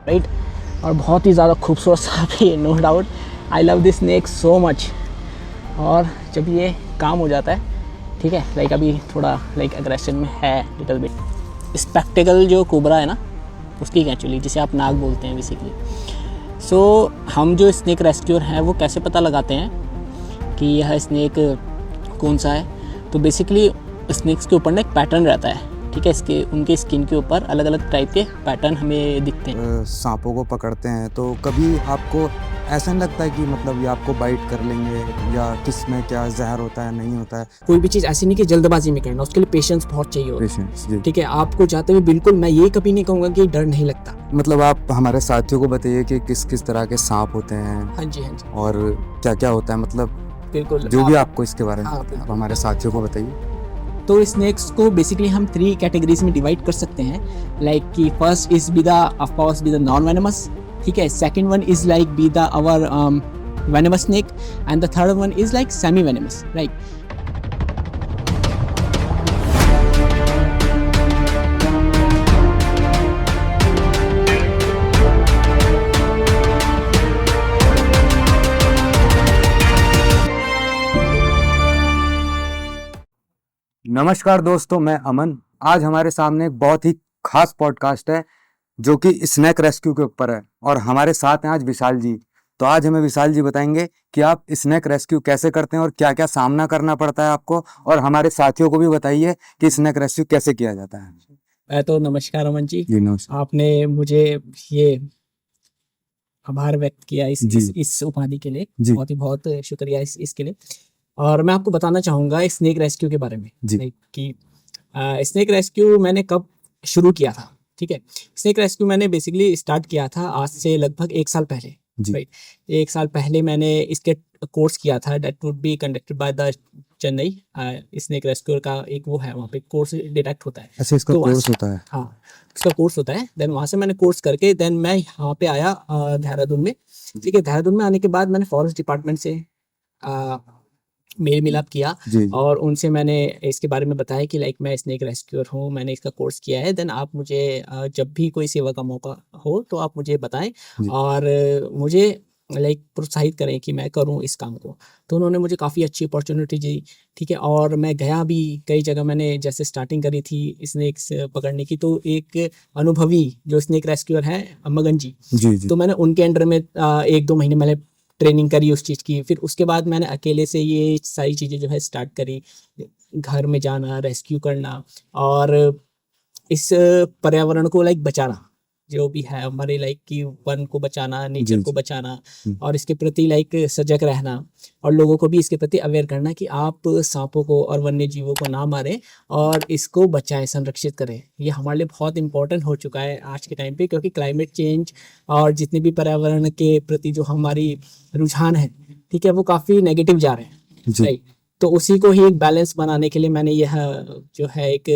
Right. और बहुत ही ज़्यादा खूबसूरत सांप है, no doubt. I love this snake so much. और जब ये काम हो जाता है, ठीक है, लाइक अभी थोड़ा लाइक एग्रेशन में है लिटिल बिट। स्पेक्टिकल जो कोबरा है ना, उसकी एक्चुअली जिसे आप नाग बोलते हैं बेसिकली। सो हम जो स्नेक रेस्क्यूअर हैं वो कैसे पता लगाते हैं कि यह स्नेक कौन सा है? तो बेसिकली स्नेक्स के ऊपर ना एक पैटर्न रहता है, ठीक है। इसके उनके स्किन के ऊपर अलग अलग टाइप के पैटर्न हमें दिखते हैं। सांपों को पकड़ते हैं तो कभी आपको ऐसा नहीं लगता है कि मतलब ये आपको बाइट कर लेंगे, या किस में क्या जहर होता है नहीं होता है? कोई भी चीज़ ऐसी नहीं कि जल्दबाजी में करना, उसके लिए पेशेंस बहुत चाहिए होता है, पेशेंस जी। ठीक है। आपको जाते हुए बिल्कुल मैं ये कभी नहीं कहूँगा कि डर नहीं लगता। मतलब आप हमारे साथियों को बताइए कि किस किस तरह के सांप होते हैं हाँ जी, हाँ जी, और क्या क्या होता है, मतलब बिल्कुल। जो भी आपको इसके बारे में हाँ, पता है, आप बिल्कुल। हमारे साथियों को बताइए। तो स्नेक्स को बेसिकली हम 3 कैटेगरीज में डिवाइड कर सकते हैं। लाइक कि first is be the of course be the non venomous, ठीक है। Second one is like be the our venomous snake, and the third one is like semi venomous, right? नमस्कार दोस्तों, मैं अमन। आज हमारे सामने एक बहुत ही खास पॉडकास्ट है जो कि स्नैक रेस्क्यू के ऊपर है, और हमारे साथ हैं आज विशाल जी। तो आज हमें विशाल जी बताएंगे कि आप स्नैक रेस्क्यू कैसे करते हैं और क्या क्या सामना करना पड़ता है आपको, और हमारे साथियों को भी बताइए कि स्नैक रेस्क्यू कैसे किया जाता है। तो नमस्कार अमन जी, जी नमस्कार। आपने मुझे ये आभार व्यक्त किया जी। इस उपाधि के लिए, जी। बहुत शुक्रिया इसके लिए। और मैं आपको बताना चाहूँगा स्नेक रेस्क्यू के बारे में, जी। लाइक कि स्नेक रेस्क्यू मैंने कब शुरू किया था, ठीक है। स्नेक रेस्क्यू मैंने बेसिकली स्टार्ट किया था आज से लगभग 1 साल पहले, जी। राइट। 1 साल पहले मैंने इसके कोर्स किया था, that would be conducted by the Chennai snake rescuer का एक वो है, वहाँ पे कोर्स डिटेक्ट होता है। अच्छा, इसका तो कोर्स होता है? हाँ, इसका कोर्स होता है। देन वहाँ से मैंने कोर्स करके देन मैं यहाँ पे आया देहरादून में, ठीक है। देहरादून में आने के बाद मैंने फॉरेस्ट डिपार्टमेंट से मेल मिलाप किया, जी। और उनसे मैंने इसके बारे में बताया कि लाइक मैं स्नेक रेस्क्यूअर हूँ, मैंने इसका कोर्स किया है। देन आप मुझे जब भी कोई सेवा का मौका हो तो आप मुझे बताएं, जी। और मुझे लाइक प्रोत्साहित करें कि मैं करूँ इस काम को। तो उन्होंने मुझे काफ़ी अच्छी अपॉर्चुनिटी दी, ठीक है। और मैं गया भी कई जगह, मैंने जैसे स्टार्टिंग करी थी स्नेक्स पकड़ने की, तो एक अनुभवी जो स्नेक रेस्क्यूअर है मगन जी, जी। जी। तो मैंने उनके अंडर में 1-2 महीने मैंने ट्रेनिंग करी उस चीज़ की। फिर उसके बाद मैंने अकेले से ये सारी चीज़ें जो है स्टार्ट करी, घर में जाना, रेस्क्यू करना, और इस पर्यावरण को लाइक बचाना, जो भी है हमारे लाइक कि वन को बचाना, नेचर जी। को बचाना, हम्म। और इसके प्रति लाइक सजग रहना, और लोगों को भी इसके प्रति अवेयर करना कि आप सांपों को और वन्य जीवों को ना मारें और इसको बचाएं, संरक्षित करें। ये हमारे लिए बहुत इंपॉर्टेंट हो चुका है आज के टाइम पे, क्योंकि क्लाइमेट चेंज और जितने भी पर्यावरण के प्रति जो हमारी रुझान है, ठीक है, वो काफ़ी नेगेटिव जा रहे हैं, जी। राइट। तो उसी को ही एक बैलेंस बनाने के लिए मैंने यह जो है एक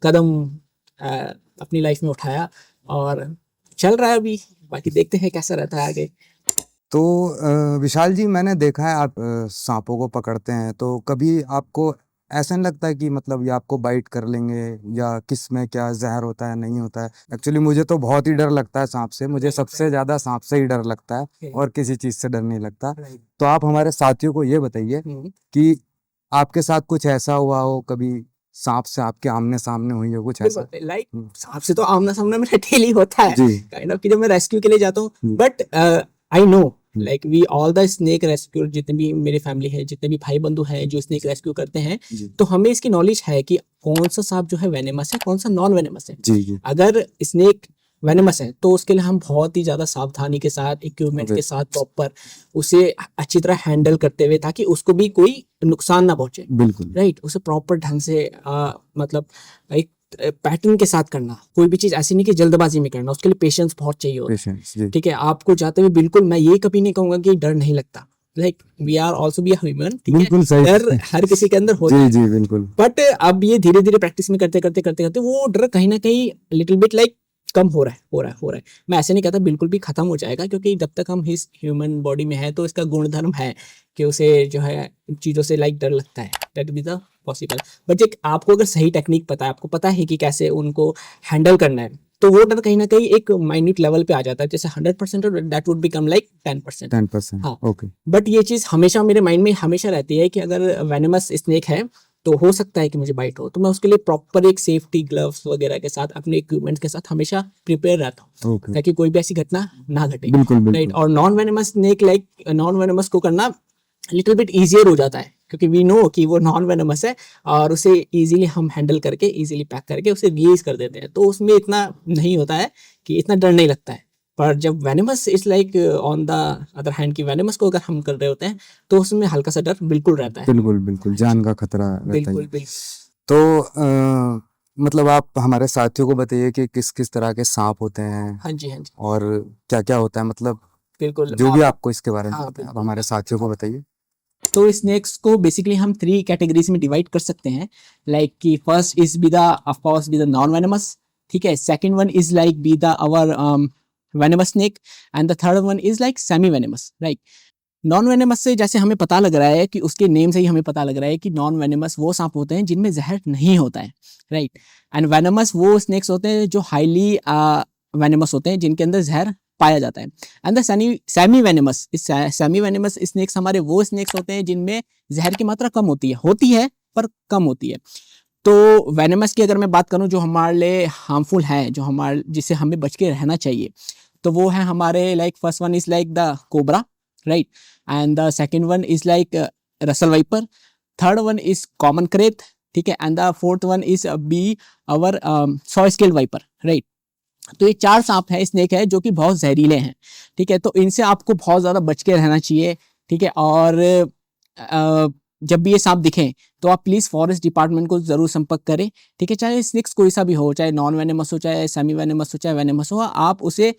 कदम अपनी लाइफ में उठाया, और चल रहा है अभी। बाकी देखते हैं कैसा रहता है आगे। तो विशाल जी, मैंने देखा है आप सांपों को पकड़ते हैं, तो कभी आपको ऐसा नहीं लगता है कि मतलब ये आपको बाइट कर लेंगे, या किस में क्या जहर होता है नहीं होता है? एक्चुअली मुझे तो बहुत ही डर लगता है सांप से, मुझे सबसे ज्यादा सांप से ही डर लगता है, और किसी चीज से डर नहीं लगता। तो आप हमारे साथियों को ये बताइए कि आपके साथ कुछ ऐसा हुआ हो, कभी सांप से आपके आमने सामने हुई हो कुछ ऐसा? लाइक सांप से तो आमना सामना मेरा डेली होता है, जी। काइंड ऑफ कि जब मैं रेस्क्यू के लिए जाता हूँ। जी। But I know like we all the snake rescue, जितने भी मेरी फैमिली है, जितने भी भाई बंधु हैं जो स्नेक रेस्क्यू करते हैं, जी। तो हमें इसकी नॉलेज है कि कौन सा सांप जो है वेनेमस है, कौन सा नॉन वेनेमस है। जी। जी। अगर स्नेक वेनेमस है तो उसके लिए हम बहुत ही ज्यादा सावधानी के साथ, इक्विपमेंट के साथ, प्रॉपर उसे अच्छी तरह हैंडल करते हुए, ताकि उसको भी कोई नुकसान ना पहुंचे, बिल्कुल। राइट। उसे प्रॉपर ढंग से मतलब एक पैटर्न के साथ करना। कोई भी चीज ऐसी नहीं कि जल्दबाजी में करना, उसके लिए पेशेंस बहुत चाहिए होता है, पेशेंस जी। ठीक है। आपको जाते हुए बिल्कुल मैं ये कभी नहीं कहूंगा कि डर नहीं लगता, like we are also be human, ठीक बिल्कुल है। सही। डर हर किसी के अंदर होता जी है, जी बिल्कुल। बट अब ये धीरे धीरे प्रैक्टिस में करते करते वो डर कहीं ना कहीं लिटिल बिट लाइक कम हो रहा है। मैं ऐसे नहीं कहता बिल्कुल भी खत्म हो जाएगा, क्योंकि जब तक हम इस ह्यूमन बॉडी में है तो इसका गुणधर्म है कि उसे जो है चीज़ों से लाइक डर लगता है, that be the possible. But एक आपको अगर सही टेक्निक पता है, आपको पता है कि कैसे उनको हैंडल करना है, तो वो डर कहीं ना कहीं एक माइन्यूट लेवल पे आ जाता है, जैसे 100% दैट वुड बिकम लाइक 10%। 10%। हाँ। ओके। बट ये चीज़ हमेशा मेरे माइंड में हमेशा रहती है कि अगर वेनेमस स्नेक है तो हो सकता है कि मुझे बाइट हो, तो मैं उसके लिए प्रॉपर एक सेफ्टी ग्लव्स वगैरह के साथ अपने इक्विपमेंट के साथ हमेशा प्रिपेयर रहता हूँ, ओके। ताकि कोई भी ऐसी घटना ना घटे। बिल्कुल राइट। बिल्कुल। और non venomous snake like non venomous को करना लिटिल बिट ईजियर हो जाता है, क्योंकि वी नो कि वो नॉन वेनेमस है और उसे इजीली हम हैंडल करके इजीली पैक करके उसे रिलीज कर देते हैं, तो उसमें इतना नहीं होता है कि इतना डर नहीं लगता है। पर जब venomous is like on the other hand की वेनेमस को अगर हम कर रहे होते हैं तो उसमें हल्का सा डर बिल्कुल रहता है। बिल्कुल बिल्कुल, जान का खतरा रहता है। बिल्कुल बिल्कुल। तो मतलब आप हमारे साथियों को बताइए कि किस किस तरह के सांप होते हैं हाँ जी हाँ जी और क्या क्या होता है, मतलब बिल्कुल। जो भी आपको इसके बारे में हाँ पता है आप बिल्कुल। हमारे साथियों को बताइए। तो स्नेक्स को बेसिकली हम 3 कैटेगरीज में डिवाइड कर सकते हैं, लाइक कि first is be the of course be the non venomous, ठीक है। Second one is like be the our venomous snake, and the third one is like semi venomous, right. Non venomous से जैसे हमें पता लग रहा है कि उसके नेम से ही हमें पता लग रहा है कि नॉन वेनेमस वो सांप होते हैं जिनमें जहर नहीं होता है, राइट। एंड वेनेमस वो स्नेक्स होते हैं जो हाईली वेनेमस होते हैं, जिनके अंदर जहर पाया जाता है। And the semi venomous, semi venomous snakes हमारे वो स्नेक्स होते हैं जिनमें जहर की मात्रा कम होती है पर कम होती है। तो वेनेमस की अगर मैं बात करूं जो हमारे लिए हार्मफुल है, जो हमारे जिससे हमें बच के रहना चाहिए, तो वो है हमारे like first one is like the cobra, right, and the second one is like Russell viper, third one is common krait, ठीक है, and the fourth one is be our saw scale viper, right. तो ये 4 सांप है, snake है जो कि बहुत जहरीले हैं, ठीक है। तो इनसे आपको बहुत ज़्यादा बच के रहना चाहिए, ठीक है। और जब भी ये सांप दिखें तो आप प्लीज़ फॉरेस्ट डिपार्टमेंट को ज़रूर संपर्क करें, ठीक है। चाहे स्नेक्स कोई सा भी हो, चाहे नॉन वेनेमस हो, चाहे सेमी वेनेमस हो, चाहे वेनेमस हो, आप उसे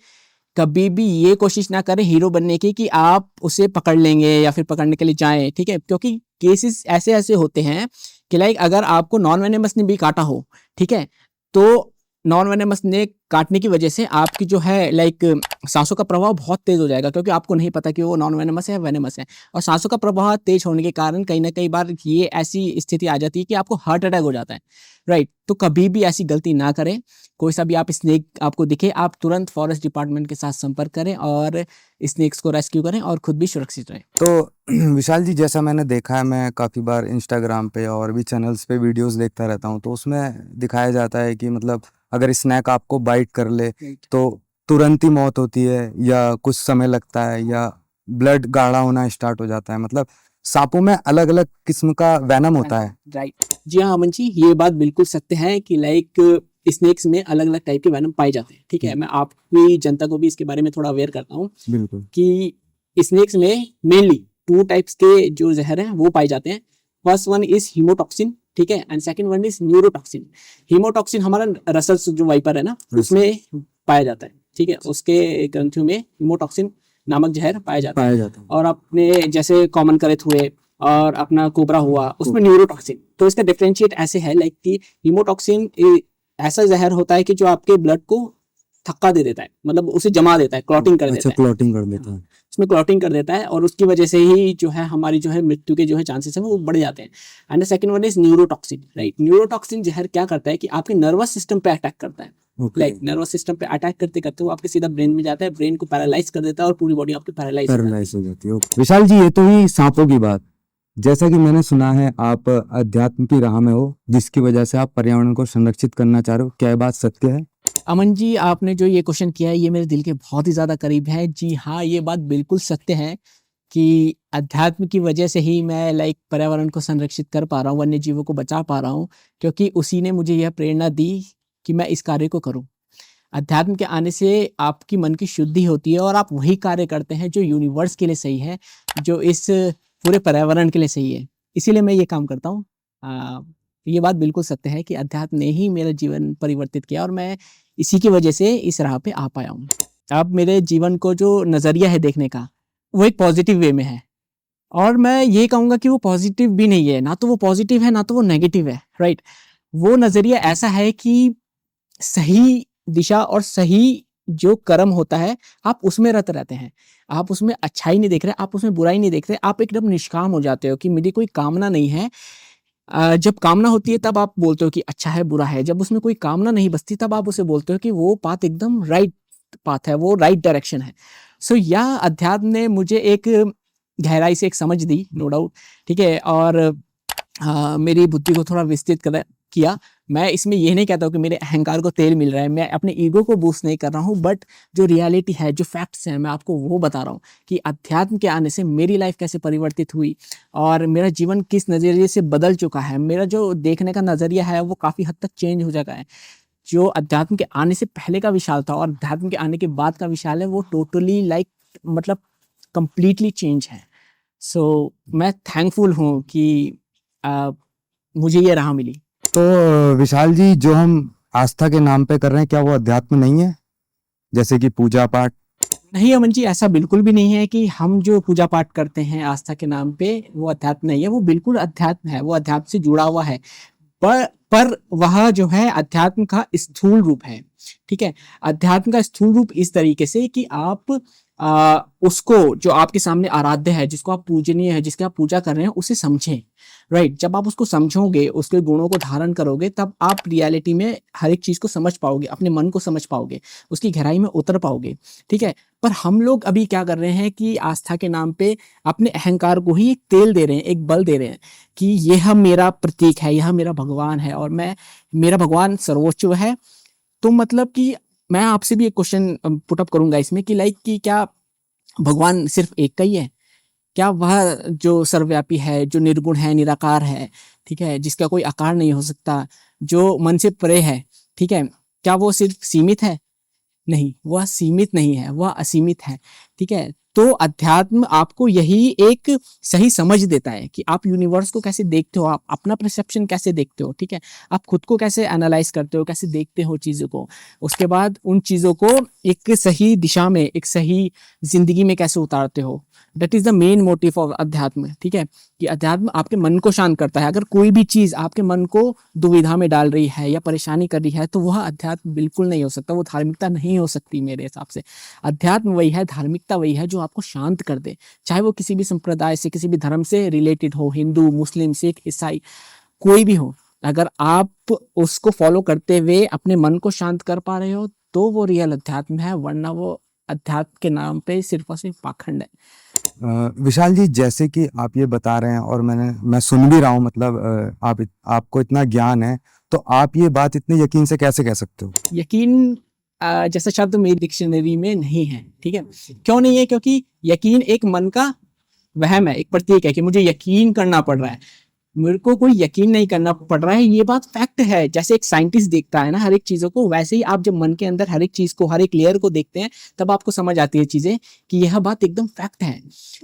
कभी भी ये कोशिश ना करें हीरो बनने की कि आप उसे पकड़ लेंगे या फिर पकड़ने के लिए जाएं, ठीक है। क्योंकि केसेस ऐसे ऐसे होते हैं कि लाइक अगर आपको नॉन वेनेमस ने भी काटा हो, ठीक है, तो नॉन वेनेमस ने काटने की वजह से आपकी जो है लाइक सांसों का प्रभाव बहुत तेज हो जाएगा, क्योंकि आपको नहीं पता कि वो नॉन वेनेमस है या वेनेमस है। और सांसों का प्रभाव तेज होने के कारण कहीं ना कई बार ये ऐसी स्थिति आ जाती है कि आपको हार्ट अटैक हो जाता है, राइट। तो कभी भी ऐसी गलती ना करें, कोई सा भी आप स्नेक आपको दिखे आप तुरंत फॉरेस्ट डिपार्टमेंट के साथ संपर्क करें और स्नेक्स को रेस्क्यू करें और खुद भी सुरक्षित रहें। तो विशाल जी, जैसा मैंने देखा है, मैं काफ़ी बार इंस्टाग्राम पे और भी चैनल्स पे वीडियोस देखता रहता हूँ, तो उसमें दिखाया जाता है कि मतलब अगर स्नैक आपको बाइट कर ले तो तुरंत ही मौत होती है या कुछ समय लगता है या ब्लड गाढ़ा होना स्टार्ट हो जाता है, मतलब सांपों में अलग अलग किस्म का वेनम होता है। राइट। जी हाँ अमन जी, ये बात बिल्कुल सत्य है कि लाइक स्नेक्स में अलग अलग टाइप के वेनम पाए जाते हैं, ठीक है। मैं आपकी जनता को भी इसके बारे में थोड़ा अवेयर करता हूँ बिल्कुल। कि स्नेक्स में मेनली 2 टाइप्स के जो जहर हैं वो पाए जाते हैं। फर्स्ट वन इज हीमोटॉक्सिन, ठीक है, and second one is neurotoxin. Haemotoxin हमारा रसल्स जो वाइपर है ना उसमें पाया जाता है, ठीक है, उसके ग्रंथियों में हीमोटॉक्सिन नामक जहर पाया जाता है। और अपने जैसे कॉमन करेथ हुए और अपना कोबरा हुआ उसमें न्यूरोटॉक्सिन। तो इसका डिफरेंशिएट ऐसे है लाइक कि हीमोटॉक्सिन ऐसा जहर होता है कि जो आपके ब्लड को थक्का दे देता है, मतलब उसे जमा देता है, क्लॉटिंग कर देता है। क्लॉटिंग कर देता है। उसमें क्लॉटिंग कर देता है और उसकी वजह से ही जो है हमारी जो है मृत्यु के जो है चांसेस है वो बढ़ जाते हैं। And the second one is neurotoxin, right. Neurotoxin जहर क्या करता है कि आपके नर्वस सिस्टम पे अटैक करता है, लाइक नर्वस सिस्टम पे अटैक करते करते वो आपके सीधा ब्रेन में जाता है, ब्रेन को पैरालाइज कर देता है और पूरी बॉडी आपकी पैरालाइज हो जाती है। विशाल जी, ये तो ही सांपों की बात। जैसा कि मैंने सुना है आप अध्यात्म की राह में हो, जिसकी वजह से आप पर्यावरण को संरक्षित करना चाह रहे हो, क्या ये बात सत्य है? अमन जी, आपने जो ये क्वेश्चन किया है ये मेरे दिल के बहुत ही ज़्यादा करीब है। जी हाँ, ये बात बिल्कुल सत्य है कि अध्यात्म की वजह से ही मैं लाइक पर्यावरण को संरक्षित कर पा रहा हूँ, वन्य जीवों को बचा पा रहा हूँ, क्योंकि उसी ने मुझे यह प्रेरणा दी कि मैं इस कार्य को करूँ। अध्यात्म के आने से आपकी मन की शुद्धि होती है और आप वही कार्य करते हैं जो यूनिवर्स के लिए सही है, जो इस पूरे पर्यावरण के लिए सही है। इसीलिए मैं ये काम करता हूँ। ये बात बिल्कुल सत्य है कि अध्यात्म ने ही मेरा जीवन परिवर्तित किया और मैं इसी की वजह से इस राह पे आ पाया हूँ। अब मेरे जीवन को जो नज़रिया है देखने का वो एक पॉजिटिव वे में है, और मैं ये कहूँगा कि वो पॉजिटिव भी नहीं है, ना तो वो पॉजिटिव है ना तो वो नेगेटिव है, राइट। वो नज़रिया ऐसा है कि सही दिशा और सही जो कर्म होता है आप उसमें रत रहते हैं, आप उसमें अच्छाई नहीं देख रहे, आप उसमें बुराई नहीं देख रहे, आप एकदम निष्काम हो जाते हो कि मेरी कोई कामना नहीं है, जब कामना होती है तब आप बोलते हो कि अच्छा है बुरा है, जब उसमें कोई कामना नहीं बसती तब आप उसे बोलते हो कि वो पाथ एकदम राइट पाथ है, वो राइट डायरेक्शन है। सो यह अध्यात्म ने मुझे एक गहराई से एक समझ दी, नो डाउट, ठीक है, और मेरी बुद्धि को थोड़ा विस्तृत किया। मैं इसमें ये नहीं कहता हूँ कि मेरे अहंकार को तेल मिल रहा है, मैं अपने ईगो को बूस्ट नहीं कर रहा हूँ, बट जो रियलिटी है, जो फैक्ट्स हैं, मैं आपको वो बता रहा हूँ कि अध्यात्म के आने से मेरी लाइफ कैसे परिवर्तित हुई और मेरा जीवन किस नज़रिए से बदल चुका है। मेरा जो देखने का नज़रिया है वो काफ़ी हद तक चेंज हो चुका है। जो अध्यात्म के आने से पहले का विशाल था और अध्यात्म के आने के बाद का विशाल है, वो टोटली लाइक मतलब कंप्लीटली चेंज है। सो मैं थैंकफुल हूँ कि मुझे ये राह मिली। तो विशाल जी, जो हम आस्था के नाम पे कर रहे हैं, क्या वो अध्यात्म नहीं है? जैसे कि पूजा पाठ। नहीं अमन जी, ऐसा बिल्कुल भी नहीं है कि हम जो पूजा पाठ करते हैं आस्था के नाम पे वो अध्यात्म नहीं है। वो बिल्कुल अध्यात्म है, वो अध्यात्म से जुड़ा हुआ है, पर वह जो है अध्यात्म का स्थूल रूप है। ठीक है, अध्यात्म का स्थूल रूप इस तरीके से कि आप उसको, जो आपके सामने आराध्य है, जिसको आप पूजनीय है, जिसकी आप पूजा कर रहे हैं, उसे समझें। राइट, जब आप उसको समझोगे, उसके गुणों को धारण करोगे, तब आप रियलिटी में हर एक चीज को समझ पाओगे, अपने मन को समझ पाओगे, उसकी गहराई में उतर पाओगे। ठीक है, पर हम लोग अभी क्या कर रहे हैं कि आस्था के नाम पे अपने अहंकार को ही एक तेल दे रहे हैं, एक बल दे रहे हैं कि यह मेरा प्रतीक है, यह मेरा भगवान है और मैं, मेरा भगवान सर्वोच्च है। तो मतलब कि मैं आपसे भी एक क्वेश्चन पुट अप करूंगा इसमें कि लाइक कि क्या भगवान सिर्फ एक का ही है? क्या वह जो सर्वव्यापी है, जो निर्गुण है, निराकार है, ठीक है, जिसका कोई आकार नहीं हो सकता, जो मन से परे है, ठीक है, क्या वो सिर्फ सीमित है? नहीं, वह सीमित नहीं है, वह असीमित है। ठीक है, तो अध्यात्म आपको यही एक सही समझ देता है कि आप यूनिवर्स को कैसे देखते हो, आप अपना परसेप्शन कैसे देखते हो, ठीक है, आप खुद को कैसे एनालाइज करते हो, कैसे देखते हो चीज़ों को, उसके बाद उन चीज़ों को एक सही दिशा में, एक सही जिंदगी में कैसे उतारते हो। That is the main motive of अध्यात्म। ठीक है, कि अध्यात्म आपके मन को शांत करता है। अगर कोई भी चीज़ आपके मन को दुविधा में डाल रही है या परेशानी कर रही है, तो वह अध्यात्म बिल्कुल नहीं हो सकता, वो धार्मिकता नहीं हो सकती मेरे हिसाब से। अध्यात्म वही है, धार्मिकता वही है जो आपको शांत कर दे, चाहे वो किसी भी संप्रदाय से, किसी भी धर्म से रिलेटेड हो, हिंदू, मुस्लिम, सिख, ईसाई, कोई भी हो। अगर आप उसको फॉलो करते हुए अपने मन को शांत कर पा रहे हो तो वो रियल अध्यात्म है, वरना वो अध्यात्म के नाम पे सिर्फ और सिर्फ पाखंड है। विशाल जी, जैसे कि आप ये बता रहे हैं और मैं सुन भी रहा हूँ, मतलब आपको इतना ज्ञान है, तो आप ये बात इतने यकीन से कैसे कह सकते हो? यकीन जैसा शब्द मेरी डिक्शनरी में नहीं है। ठीक है, क्यों नहीं है? क्योंकि यकीन एक मन का वहम है, एक प्रतीक है कि मुझे यकीन करना पड़ रहा है। मेरे को कोई यकीन नहीं करना पड़ रहा है, ये बात फैक्ट है। जैसे एक साइंटिस्ट देखता है ना हर एक चीजों को, वैसे ही आप जब मन के अंदर हर एक चीज को, हर एक लेयर को देखते हैं, तब आपको समझ आती है चीजें कि यह बात एकदम फैक्ट है।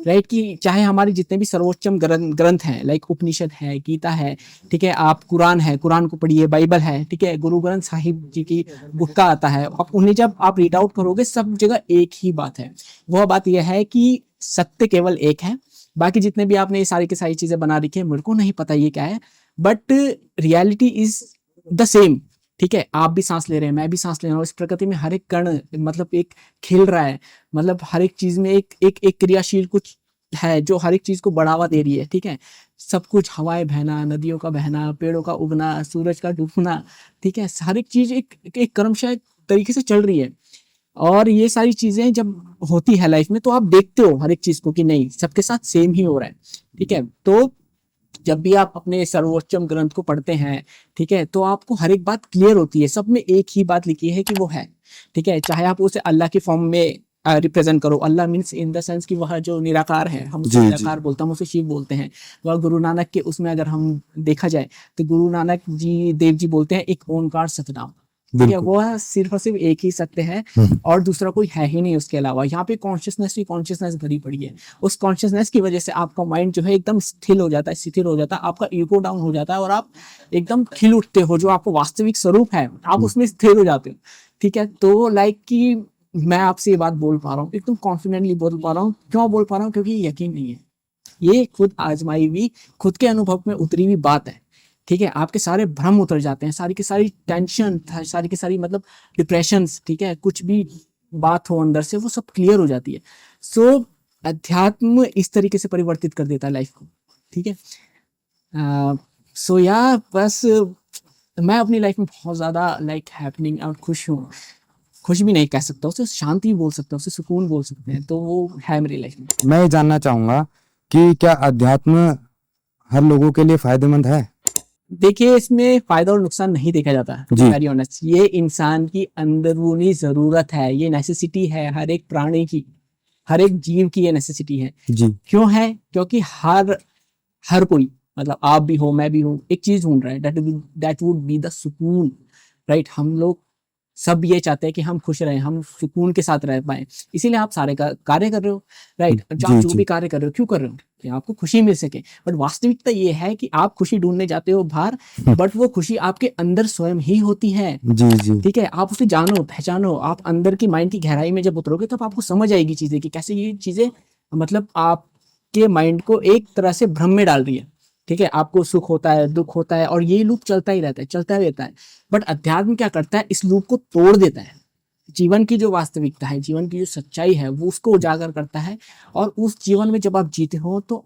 राइट, कि चाहे हमारे जितने भी सर्वोच्चम ग्रंथ हैं, लाइक उपनिषद है, गीता है, ठीक है, आप कुरान है, कुरान को पढ़िए, बाइबल है, ठीक है, गुरु ग्रंथ साहिब जी की बुक का आता है, आप उन्हें जब आप रीड आउट करोगे, सब जगह एक ही बात है। वह बात यह है कि सत्य केवल एक है। बाकी जितने भी आपने ये सारी की सारी चीजें बना रखी है, मेरे को नहीं पता ये क्या है, but reality is the same. ठीक है, आप भी सांस ले रहे हैं, मैं भी सांस ले रहा हूँ, इस प्रकृति में हर एक कण मतलब एक खिल रहा है, मतलब हर एक चीज में एक एक एक क्रियाशील कुछ है जो हर एक चीज को बढ़ावा दे रही है। ठीक है, सब कुछ, हवाएं बहना, नदियों का बहना, पेड़ों का उगना, सूरज का डूबना, ठीक है, हर एक चीज एक क्रमशः तरीके से चल रही है। और ये सारी चीजें जब होती है लाइफ में, तो आप देखते हो हर एक चीज को कि नहीं, सबके साथ सेम ही हो रहा है। ठीक है, तो जब भी आप अपने सर्वोच्चम ग्रंथ को पढ़ते हैं, ठीक है, तो आपको हर एक बात क्लियर होती है, सब में एक ही बात लिखी है कि वो है। ठीक है, चाहे आप उसे अल्लाह की फॉर्म में रिप्रेजेंट करो, अल्लाह मीन्स इन द सेंस कि वह जो निराकार है, हम उसे निराकार बोलते हैं, हम उसे शिव बोलते हैं। वह गुरु नानक के उसमें अगर हम देखा जाए तो गुरु नानक जी देव जी बोलते हैं एक ओंकार सतनाम। ठीक है, वो सिर्फ और सिर्फ एक ही सत्य है और दूसरा कोई है ही नहीं उसके अलावा। यहाँ पे कॉन्शियसनेस ही कॉन्शियसनेस भरी पड़ी है। उस कॉन्शियसनेस की वजह से आपका माइंड जो है एकदम स्थिर हो जाता है, शिथिल हो जाता है, आपका ईगो डाउन हो जाता है और आप एकदम खिल उठते हो। जो आपको वास्तविक स्वरूप है, आप उसमें स्थिर हो जाते हो। ठीक है, तो लाइक कि मैं आपसे ये बात बोल पा रहा हूँ, एकदम कॉन्फिडेंटली बोल पा रहा हूँ। क्यों बोल पा रहा हूँ? क्योंकि यकीन नहीं है, ये खुद आजमाई हुई, खुद के अनुभव में उतरी हुई बात है। ठीक है, आपके सारे भ्रम उतर जाते हैं, सारी की सारी टेंशन, सारी की सारी मतलब डिप्रेशंस, ठीक है, कुछ भी बात हो अंदर से, वो सब क्लियर हो जाती है। सो अध्यात्म इस तरीके से परिवर्तित कर देता है लाइफ को। ठीक है, सो या बस मैं अपनी लाइफ में बहुत ज़्यादा लाइक हैपनिंग और खुश हूँ। खुश भी नहीं कह सकता, उसे शांति बोल सकते हैं, उसे सुकून बोल सकते हैं, तो वो है मेरी लाइफ में। मैं ये जानना चाहूंगा कि क्या अध्यात्म हर लोगों के लिए फायदेमंद है? देखिए, इसमें फायदा और नुकसान नहीं देखा जाता, जी। Very honest. ये इंसान की अंदरूनी ज़रूरत है, ये नेसेसिटी है हर एक प्राणी की, हर एक जीव की ये नेसेसिटी है। जी। क्यों है? क्योंकि हर हर कोई, मतलब आप भी हो, मैं भी हूँ, एक चीज ढूंढ रहा है, दैट वुड बी द सुकून, राइट। हम लोग सब ये चाहते हैं कि हम खुश रहें, हम सुकून के साथ रह पाए, इसीलिए आप सारे कार्य कर रहे हो, राइट। आप जी जो जी भी कार्य कर रहे हो, क्यों कर रहे हो? कि आपको खुशी मिल सके। बट वास्तविकता ये है कि आप खुशी ढूंढने जाते हो बाहर, बट वो खुशी आपके अंदर स्वयं ही होती है। जी जी ठीक है, आप उसे जानो, पहचानो, आप अंदर की माइंड की गहराई में जब उतरोगे तब आपको समझ आएगी चीजें कि कैसे ये चीजें मतलब आपके माइंड को एक तरह से भ्रम में डाल रही है। ठीक है, आपको सुख होता है, दुख होता है, और ये लूप चलता ही रहता है, चलता रहता है। बट अध्यात्म क्या करता है? इस लूप को तोड़ देता है। जीवन की जो वास्तविकता है, जीवन की जो सच्चाई है, वो उसको उजागर करता है। और उस जीवन में जब आप जीते हो तो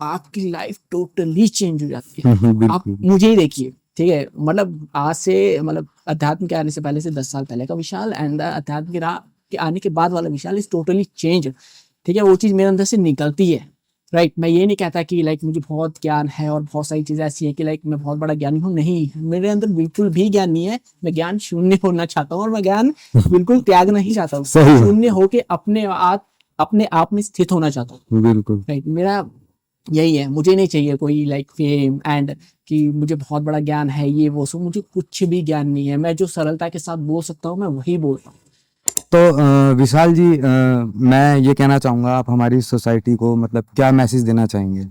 आपकी लाइफ टोटली चेंज हो जाती है। आप बिल्कुल। मुझे ही देखिए, ठीक है, मतलब आज से, मतलब अध्यात्म के आने से पहले से 10 साल पहले का विशाल एंड अध्यात्म की राह के आने के बाद वाला विशाल इज टोटली चेंज। ठीक है, वो चीज़ मेरे अंदर से निकलती है, राइट। मैं ये नहीं कहता कि लाइक मुझे बहुत ज्ञान है और बहुत सारी चीज़ें ऐसी है कि लाइक मैं बहुत बड़ा ज्ञानी हूँ, नहीं, मेरे अंदर बिल्कुल भी ज्ञान नहीं है। मैं ज्ञान शून्य होना चाहता हूँ, और मैं ज्ञान बिल्कुल त्यागना ही चाहता हूँ। सही है। शून्य होके अपने आप में स्थित होना चाहता हूँ, बिल्कुल। राइट। मेरा यही है, मुझे नहीं चाहिए कोई लाइक फेम एंड कि मुझे बहुत बड़ा ज्ञान है, ये वो सब, मुझे कुछ भी ज्ञान नहीं है। मैं जो सरलता के साथ बोल सकता हूँ मैं वही बोल रहा हूँ। तो विशाल जी, मैं ये कहना चाहूंगा, आप हमारी सोसाइटी को मतलब क्या मैसेज देना चाहेंगे?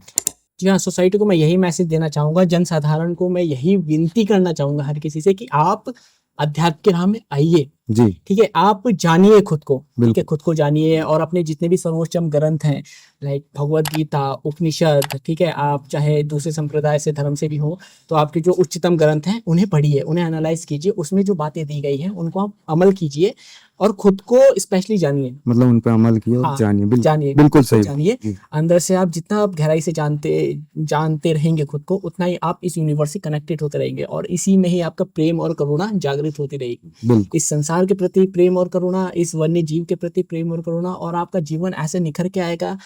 जी हाँ, सोसाइटी को मैं यही मैसेज देना चाहूंगा, जनसाधारण को मैं यही विनती करना चाहूंगा हर किसी से कि आप अध्यात्म की राह में आइए। जी। ठीक है, आप जानिए खुद को, ठीक है, बिल्कुल। खुद को जानिए, और अपने जितने भी सर्वोच्चम ग्रंथ हैं लाइक भगवत गीता, उपनिषद, ठीक है, आप चाहे दूसरे संप्रदाय से, धर्म से भी हो, तो आपके जो उच्चतम ग्रंथ हैं उन्हें पढ़िए, उन्हें एनालाइज कीजिए, उसमें जो बातें दी गई हैं उनको आप अमल कीजिए, और खुद को स्पेशली जानिए। मतलब उन पे अमल किए और हाँ, जानिए। जानिए, बिल्कुल खुद को सही। जानिए। जी। अंदर से आप जितना आप गहराई से जानते रहेंगे खुद को, उतना ही आप इस यूनिवर्स से कनेक्टेड होते रहेंगे, और इसी में ही आपका प्रेम और करुणा जागृत होती रहेगी। बिल्कुल। इस संसार के प्रति प्रेम और करुणा, इस वन्य जीव के प्रति प्रेम और करुणा, और आपका जीवन ऐसे निखर के आएगा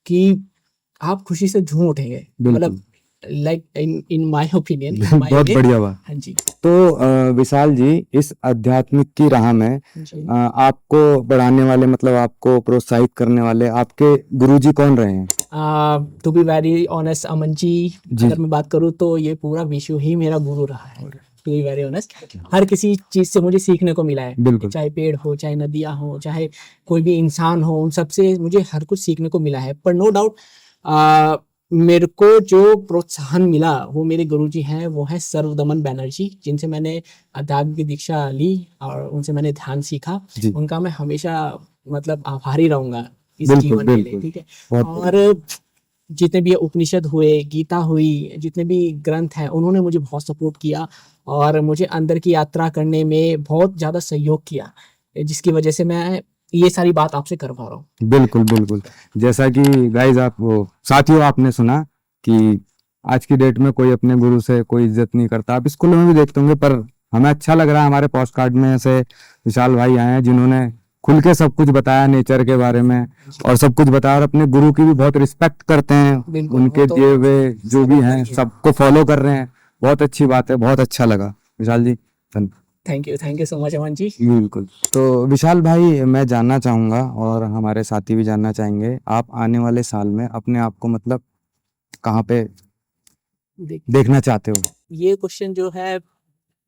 कि आप खुशी से झूम उठेंगे, बिल्कुल। मतलब लाइक इन माय ओपिनियन, बहुत बढ़िया बात। हाँ जी। तो विशाल जी, इस आध्यात्मिक की राह में जी। आपको बढ़ाने वाले, मतलब आपको प्रोत्साहित करने वाले आपके गुरुजी कौन रहे हैं? To be very honest Aman ji, जी। अगर मैं बात करूँ तो ये पूरा विश्व ही मेरा गुरु रहा है। टू बी वेरी ऑनेस्ट, हर किसी चीज से मुझे सीखने को मिला है, बिल्कुल। चाहे पेड़ हो, चाहे नदियां हो, चाहे कोई भी इंसान हो, उन सबसे मुझे हर कुछ सीखने को मिला है। पर नो डाउट मेरे को जो प्रोत्साहन मिला वो मेरे गुरुजी हैं, वो है सर्वदमन बैनर्जी, जिनसे मैंने अध्यात्म की दीक्षा ली और उनसे मैंने ध्यान सीखा। जी। उनका मैं हमेशा मतलब आभारी रहूंगा इस बिल्कुल, जीवन के लिए, बिल्कुल। ठीक है। बहुत और जितने भी उपनिषद हुए, गीता हुई, जितने भी ग्रंथ हैं, उन्होंने मुझे बहुत सपोर्ट किया और मुझे अंदर की यात्रा करने में बहुत ज़्यादा सहयोग किया, जिसकी वजह से मैं ये सारी बात आपसे कर पा रहा हूँ। बिल्कुल बिल्कुल। जैसा कि गाइज, आप साथियों, आपने सुना कि आज की डेट में कोई अपने गुरु से कोई इज्जत नहीं करता। आप स्कूलों में भी देखते होंगे, पर हमें अच्छा लग रहा है हमारे पोस्ट कार्ड में ऐसे विशाल भाई आए हैं जिन्होंने खुल के सब कुछ बताया नेचर के बारे में, और सब कुछ बताया, और अपने गुरु की भी बहुत रिस्पेक्ट करते हैं, बिल्कुल, उनके वो तो दिए हुए जो भी हैं है। सबको फॉलो कर रहे हैं। बहुत अच्छी बात है, बहुत अच्छा लगा विशाल जी। Thank you so much Aman ji. बिल्कुल। तो विशाल भाई, मैं जानना चाहूंगा और हमारे साथी भी जानना चाहेंगे, आप आने वाले साल में अपने आप को मतलब कहाँ पे देखना चाहते हो? ये क्वेश्चन जो है,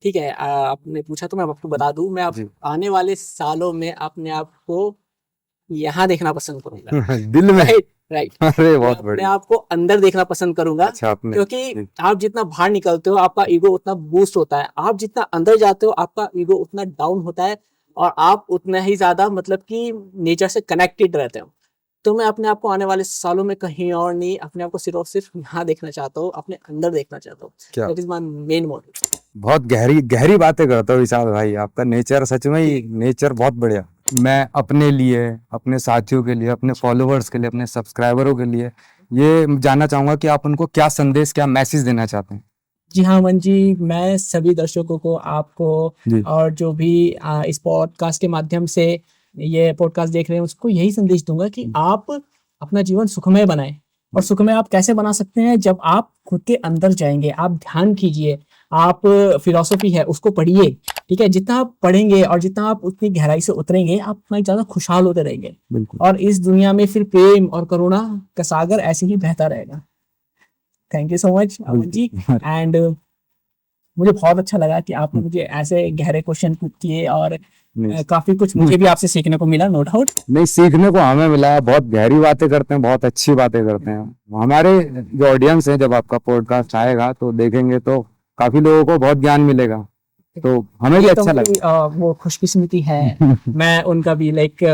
ठीक है, आपने पूछा तो मैं आपको बता दूं, मैं जी। आने वाले सालों में अपने आप को यहाँ देखना पसंद करूंगा। दिल में? Right, right. अरे मैं बहुत अपने बढ़िया। आप को अंदर देखना पसंद करूंगा, अच्छा, आपने क्योंकि आप जितना बाहर निकलते हो आपका ईगो उतना बूस्ट होता है, आप जितना अंदर जाते हो आपका ईगो उतना डाउन होता है, और आप उतना ही ज्यादा मतलब कि नेचर से कनेक्टेड रहते हो। तो मैं अपने आप को आने वाले सालों में कहीं और नहीं, अपने आप को सिर्फ और सिर्फ यहाँ देखना चाहता हूँ, अपने अंदर देखना चाहता हूँ। क्या that is my main motive. बहुत गहरी गहरी बातें करते हो विशाल भाई। आपका नेचर सच में ही नेचर बहुत बढ़िया। मैं अपने लिए, अपने साथियों के लिए, अपने फॉलोअर्स के लिए, अपने सब्सक्राइबरों के लिए ये जानना चाहूंगा कि आप उनको क्या संदेश, क्या मैसेज देना चाहते हैं? जी हाँ मन जी, मैं सभी दर्शकों को, आपको जी और जो भी इस पॉडकास्ट के माध्यम से ये पॉडकास्ट देख रहे हैं उसको यही संदेश दूंगा कि आप अपना जीवन सुखमय बनाएं। और सुखमय आप कैसे बना सकते हैं? जब आप खुद के अंदर जाएंगे, आप ध्यान कीजिए, आप फिलॉसफी है उसको पढ़िए, ठीक है। जितना आप पढ़ेंगे और जितना आप उतनी गहराई से उतरेंगे, आप उतना ज्यादा खुशहाल होते रहेंगे। बिल्कुल। और इस दुनिया में फिर प्रेम और करुणा का सागर ऐसे ही बहता रहेगा। Thank you so much Aman ji. बिल्कुल। एंड मुझे बहुत अच्छा लगा कि आपने मुझे ऐसे गहरे क्वेश्चन किए और नहीं काफी कुछ मुझे भी आपसे सीखने को मिला, नो डाउट। नहीं, सीखने को हमें मिला है, बहुत गहरी बातें करते हैं, बहुत अच्छी बातें करते हैं। हमारे जो ऑडियंस है, जब आपका पॉडकास्ट आएगा तो देखेंगे तो काफी लोगों को बहुत ज्ञान मिलेगा, तो हमें भी ये तो अच्छा मेरी लगा। वो खुशकिस्मती है। मैं उनका भी लाइक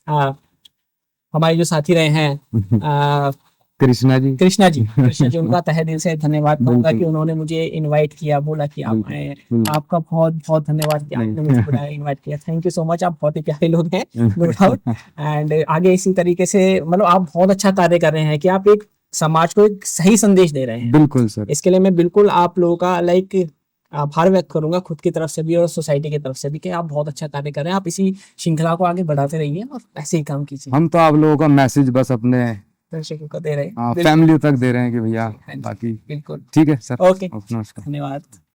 हमारे जो साथी रहे हैं कृष्णा जी। कृष्णा जी उनका तहे दिल से धन्यवाद कहूंगा कि बिल्कुल उन्होंने मुझे इनवाइट किया, बोला कि आप बिल्कुल आए। बिल्कुल। आपका बहुत बहुत धन्यवाद कि आपने मुझे बुलाया, इनवाइट किया। थैंक यू सो मच, आप बहुत ही प्यारे लोग हैं, नो डाउट। एंड आगे इसी तरीके से, मतलब आप बहुत अच्छा कार्य कर रहे हैं कि आप एक समाज को एक सही संदेश दे रहे हैं। बिल्कुल सर। इसके लिए मैं बिल्कुल आप लोगों का लाइक आभार व्यक्त करूंगा, खुद की तरफ से भी और सोसाइटी की तरफ से भी, कि आप बहुत अच्छा कार्य कर रहे हैं। आप इसी श्रृंखला को आगे बढ़ाते रहिए और ऐसे ही काम कीजिए। हम तो आप लोगों का मैसेज बस अपने दर्शकों को दे रहे हैं। बिल्कुल। फैमिली तक दे रहे हैं कि भैया, हाँ जी, बाकी बिल्कुल। ठीक है सर। ओके, नमस्कार। धन्यवाद।